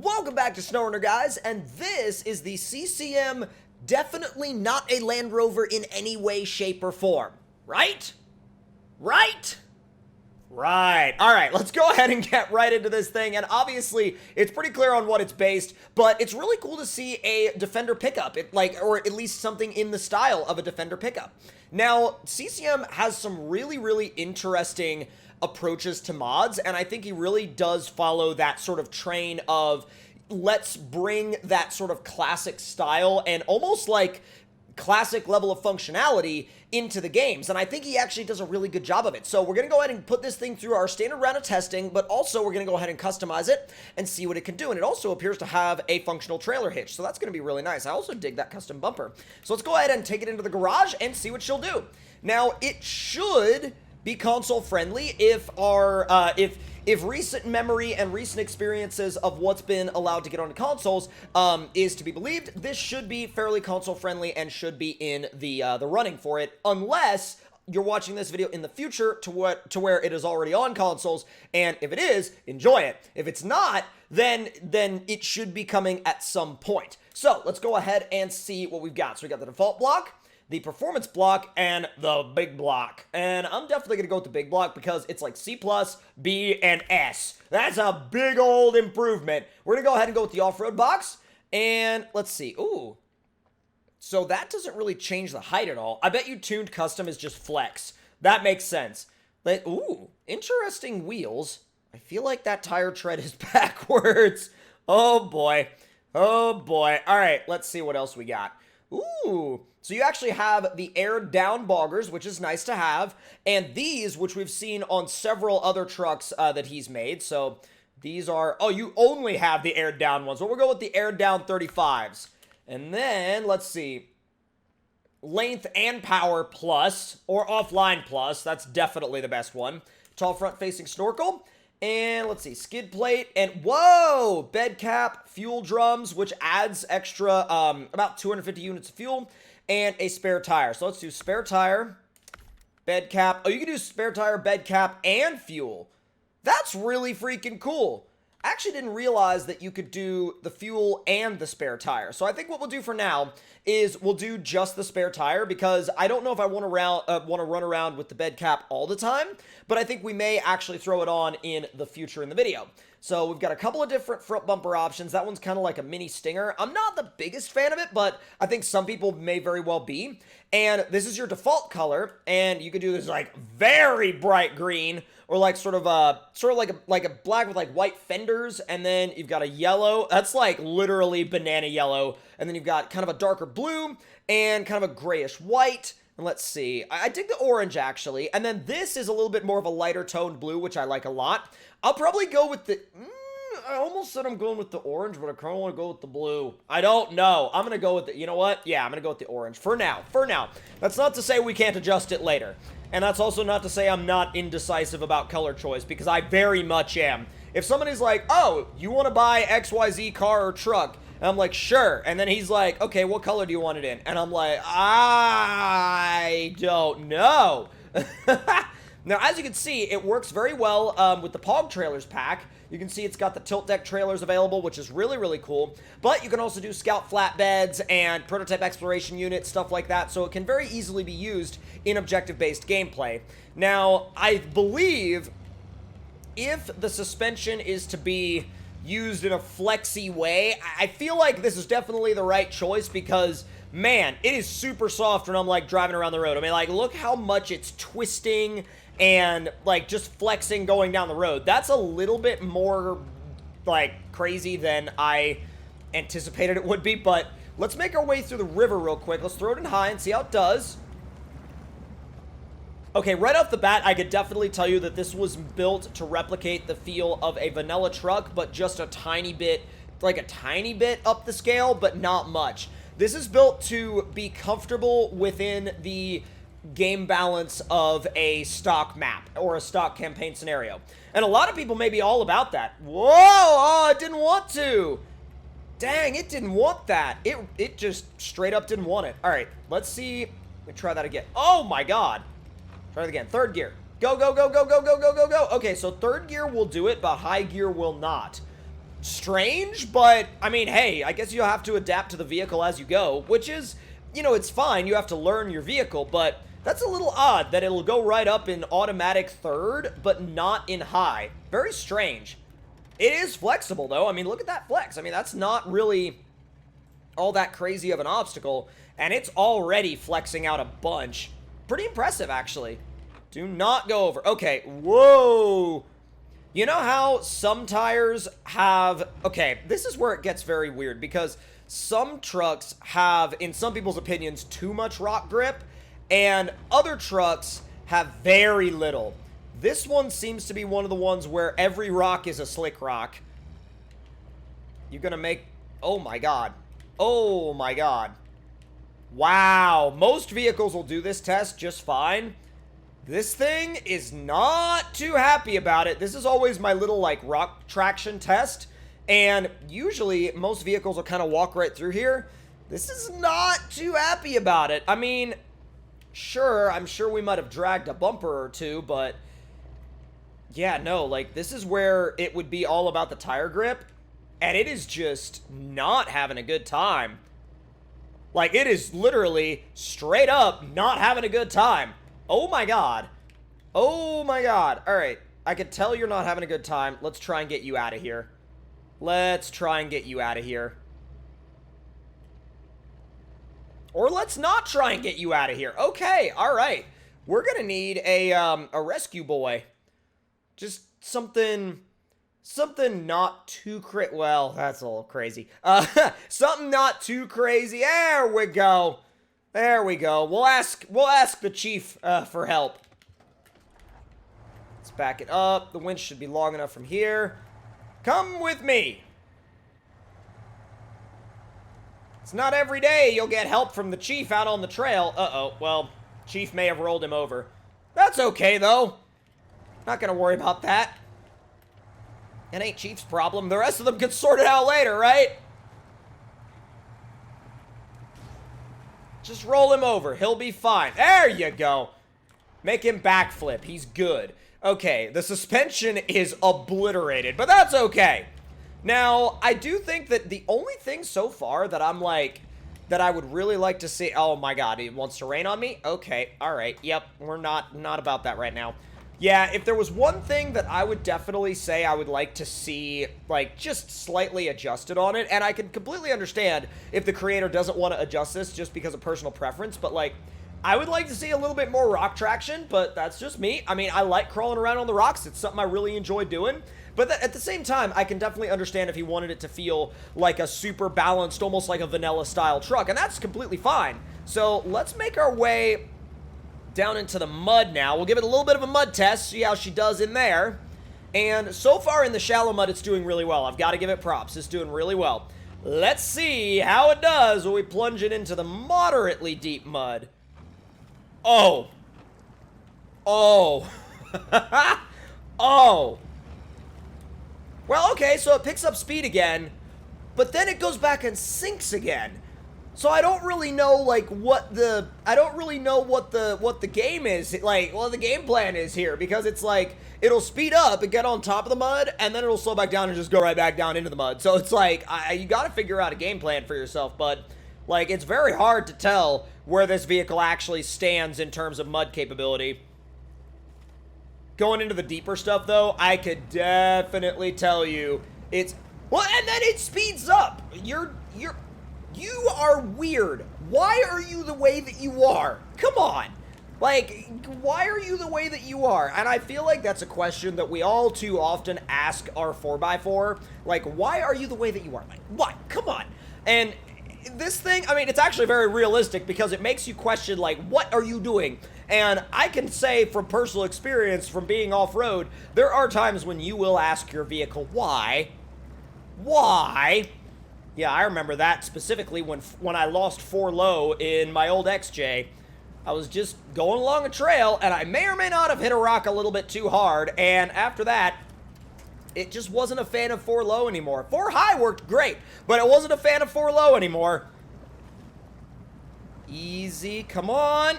Welcome back to SnowRunner, guys, and this is the CCM, definitely not a Land Rover in any way, shape, or form. Right? Right? Right. Alright, let's go ahead and get right into this thing, and obviously, it's pretty clear on what it's based, but it's really cool to see a Defender pickup, or at least something in the style of a Defender pickup. Now, CCM has some really interesting approaches to mods, and I think he really does follow that sort of train of let's bring that sort of classic style and almost like classic level of functionality into the games, and I think he actually does a really good job of it. So we're going to go ahead and put this thing through our standard round of testing, but also we're going to go ahead and customize it and see what it can do, and it also appears to have a functional trailer hitch, so that's going to be really nice. I also dig that custom bumper. So let's go ahead and take it into the garage and see what she'll do. Now, it should be console friendly if recent memory and recent experiences of what's been allowed to get onto consoles is to be believed. This should be fairly console friendly and should be in the running for it, unless you're watching this video in the future to where it is already on consoles, and if it is, enjoy it. If it's not, then it should be coming at some point. So let's go ahead and see what we've got. So we got the default block, the performance block, and the big block. And I'm definitely going to go with the big block because it's like C+, B, and S. That's a big old improvement. We're going to go ahead and go with the off-road box. And let's see. Ooh. So that doesn't really change the height at all. I bet you tuned custom is just flex. That makes sense. But, ooh, interesting wheels. I feel like that tire tread is backwards. Oh, boy. Oh, boy. All right, let's see what else we got. Ooh, so you actually have the aired down boggers, which is nice to have, and these, which we've seen on several other trucks that he's made. So these are, oh, you only have the aired down ones. Well, we'll go with the aired down 35s. And then, let's see, length and power plus, or offline plus, that's definitely the best one. Tall front facing snorkel. And let's see, skid plate, and whoa, bed cap, fuel drums, which adds extra, about 250 units of fuel, and a spare tire. So let's do spare tire, bed cap. Oh, you can do spare tire, bed cap, and fuel. That's really freaking cool. I actually didn't realize that you could do the fuel and the spare tire. So I think what we'll do for now is we'll do just the spare tire, because I don't know if I want to run around with the bed cap all the time, but I think we may actually throw it on in the future in the video. So we've got a couple of different front bumper options. That one's kind of like a mini Stinger. I'm not the biggest fan of it, but I think some people may very well be. And this is your default color, and you could do this like very bright green, or like sort of like a black with like white fenders, and then you've got a yellow. That's like literally banana yellow, and then you've got kind of a darker blue and kind of a grayish white. And let's see, I dig the orange actually, and then this is a little bit more of a lighter toned blue, which I like a lot. I'll probably go with the, I almost said I'm going with the orange, but I kind of want to go with the blue. I don't know. I'm going to go with the, you know what? Yeah, I'm going to go with the orange for now. That's not to say we can't adjust it later. And that's also not to say I'm not indecisive about color choice, because I very much am. If somebody's like, oh, you want to buy XYZ car or truck? And I'm like, sure. And then he's like, okay, what color do you want it in? And I'm like, I don't know. Now, as you can see, it works very well with the Pog Trailers pack. You can see it's got the tilt deck trailers available, which is really cool. But you can also do scout flatbeds and prototype exploration units, stuff like that. So it can very easily be used in objective-based gameplay. Now, I believe if the suspension is to be used in a flexy way, I feel like this is definitely the right choice, because man, it is super soft when I'm like driving around the road. I mean, like, look how much it's twisting and like just flexing going down the road. That's a little bit more like crazy than I anticipated it would be, but let's make our way through the river real quick. Let's throw it in high and see how it does. Okay, right off the bat, I could definitely tell you that this was built to replicate the feel of a vanilla truck, but just a tiny bit, like a tiny bit up the scale, but not much. This is built to be comfortable within the game balance of a stock map or a stock campaign scenario. And a lot of people may be all about that. Whoa, oh, it didn't want to. Dang, it didn't want that. It just straight up didn't want it. All right, let's see. Let me try that again. Oh my God. Try it again. Third gear. Go, go, go, go, go, go, go, go, go. Okay, so third gear will do it, but high gear will not. strange, but, I mean, hey, I guess you'll have to adapt to the vehicle as you go, which is, you know, it's fine. You have to learn your vehicle, but that's a little odd that it'll go right up in automatic third, but not in high. Very strange. It is flexible, though. I mean, look at that flex. I mean, that's not really all that crazy of an obstacle, and it's already flexing out a bunch. Pretty impressive, actually. Do not go over. Okay, whoa. You know how some tires have... Okay, this is where it gets very weird, because some trucks have, in some people's opinions, too much rock grip, and other trucks have very little. This one seems to be one of the ones where every rock is a slick rock. You're gonna make... Oh my god. Oh my god. Wow. Most vehicles will do this test just fine. This thing is not too happy about it. This is always my little, like, rock traction test. And usually, most vehicles will kind of walk right through here. This is not too happy about it. I mean, sure, I'm sure we might have dragged a bumper or two, but... Yeah, no, like, this is where it would be all about the tire grip, and it is just not having a good time. Like, it is literally, straight up, not having a good time. Oh my god. Oh my god. Alright, I can tell you're not having a good time. Let's try and get you out of here. Let's try and get you out of here. Or let's not try and get you out of here. Okay, alright. We're gonna need a rescue boy. Just something not too well, that's a little crazy. Something not too crazy. There we go. There we go. We'll ask the chief for help. Let's back it up. The winch should be long enough from here. Come with me. It's not every day you'll get help from the chief out on the trail. Uh-oh. Well, chief may have rolled him over. That's okay, though. Not gonna worry about that. It ain't Chief's problem. The rest of them can sort it out later, right? Just roll him over. He'll be fine. There you go. Make him backflip. He's good. Okay, the suspension is obliterated, but that's okay. Now, I do think that the only thing so far that I'm like, that I would really like to see... Oh my god, it wants to rain on me? Okay, alright. Yep, we're not about that right now. Yeah, if there was one thing that I would definitely say I would like to see, like, just slightly adjusted on it, and I can completely understand if the creator doesn't want to adjust this just because of personal preference, but, like, I would like to see a little bit more rock traction, but that's just me. I mean, I like crawling around on the rocks. It's something I really enjoy doing, but at the same time, I can definitely understand if he wanted it to feel like a super balanced, almost like a vanilla-style truck, and that's completely fine. So, let's make our way down into the mud now. We'll give it a little bit of a mud test, see how she does in there. And so far in the shallow mud, it's doing really well. I've got to give it props. It's doing really well. Let's see how it does when we plunge it into the moderately deep mud. Oh. Oh. Oh. Well, okay, so it picks up speed again, but then it goes back and sinks again. So I don't really know, like, what the game is, like, what the game plan is here, because it's like, it'll speed up and get on top of the mud, and then it'll slow back down and just go right back down into the mud. So it's like, you gotta figure out a game plan for yourself, but, like, it's very hard to tell where this vehicle actually stands in terms of mud capability. Going into the deeper stuff, though, I could definitely tell you, it's, well, and then it speeds up. You are weird. Why are you the way that you are? Come on. Like, why are you the way that you are? And I feel like that's a question that we all too often ask our 4x4. Like, why are you the way that you are? Like, what? Come on. And this thing, I mean, it's actually very realistic because it makes you question, like, what are you doing? And I can say from personal experience, from being off-road, there are times when you will ask your vehicle, why? Why? Yeah, I remember that specifically when I lost 4 low in my old XJ. I was just going along a trail, and I may or may not have hit a rock a little bit too hard, and after that, it just wasn't a fan of 4 low anymore. 4 high worked great, but it wasn't a fan of 4 low anymore. Easy, come on.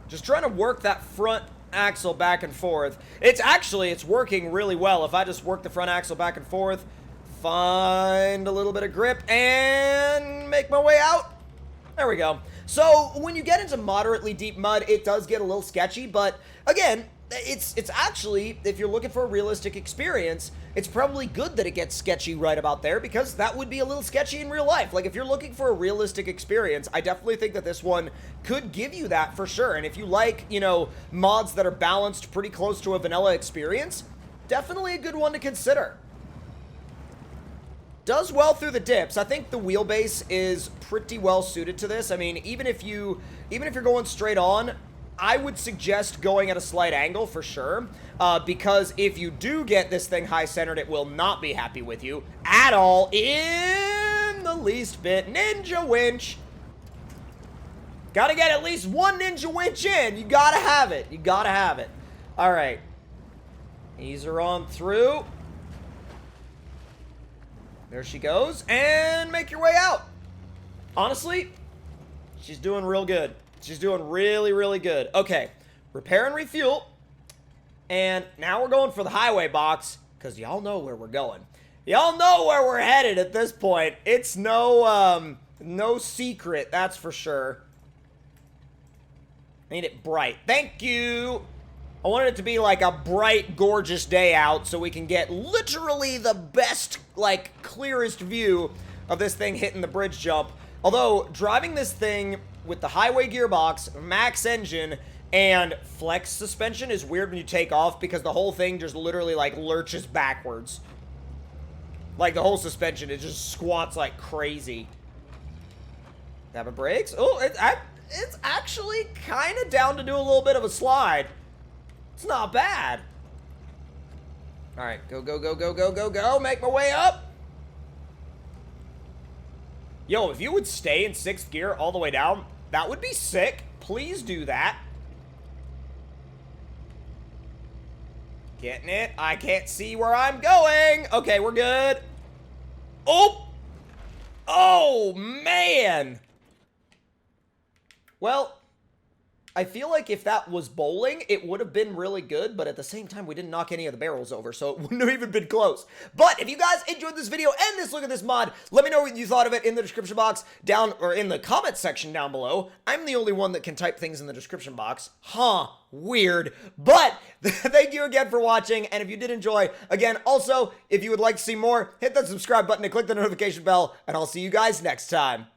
Just trying to work that front axle back and forth. It's working really well. If I just work the front axle back and forth, find a little bit of grip, and make my way out. There we go. So, when you get into moderately deep mud, it does get a little sketchy, but again, it's actually, if you're looking for a realistic experience, it's probably good that it gets sketchy right about there, because that would be a little sketchy in real life. Like, if you're looking for a realistic experience, I definitely think that this one could give you that for sure. And if you like, you know, mods that are balanced pretty close to a vanilla experience, definitely a good one to consider. Does well through the dips. I think the wheelbase is pretty well suited to this. I mean, even if you're going straight on, I would suggest going at a slight angle for sure, because if you do get this thing high-centered, it will not be happy with you at all in the least bit. Ninja winch. Gotta get at least one ninja winch in. You gotta have it. You gotta have it. All right. Ease her on through. There she goes, and make your way out. Honestly, she's doing real good. She's doing really, really good. Okay, repair and refuel. And now we're going for the highway box, because y'all know where we're going. Y'all know where we're headed at this point. It's no secret, that's for sure. I need it bright. Thank you. I wanted it to be like a bright, gorgeous day out so we can get literally the best, like, clearest view of this thing hitting the bridge jump. Although, driving this thing with the highway gearbox, max engine, and flex suspension is weird when you take off because the whole thing just literally, like, lurches backwards. Like, the whole suspension, it just squats like crazy. Tapping brakes. Oh, it's actually kind of down to do a little bit of a slide. It's not bad. All right, go, go, go, go, go, go, go. Make my way up. Yo, if you would stay in 6th gear all the way down, that would be sick. Please do that. Getting it. I can't see where I'm going. Okay, we're good. Oh! Oh, man! Well, I feel like if that was bowling, it would have been really good, but at the same time, we didn't knock any of the barrels over, so it wouldn't have even been close. But if you guys enjoyed this video and this look at this mod, let me know what you thought of it in the description box down, or in the comment section down below. I'm the only one that can type things in the description box. Huh, weird. But thank you again for watching, and if you did enjoy, again, also, if you would like to see more, hit that subscribe button and click the notification bell, and I'll see you guys next time.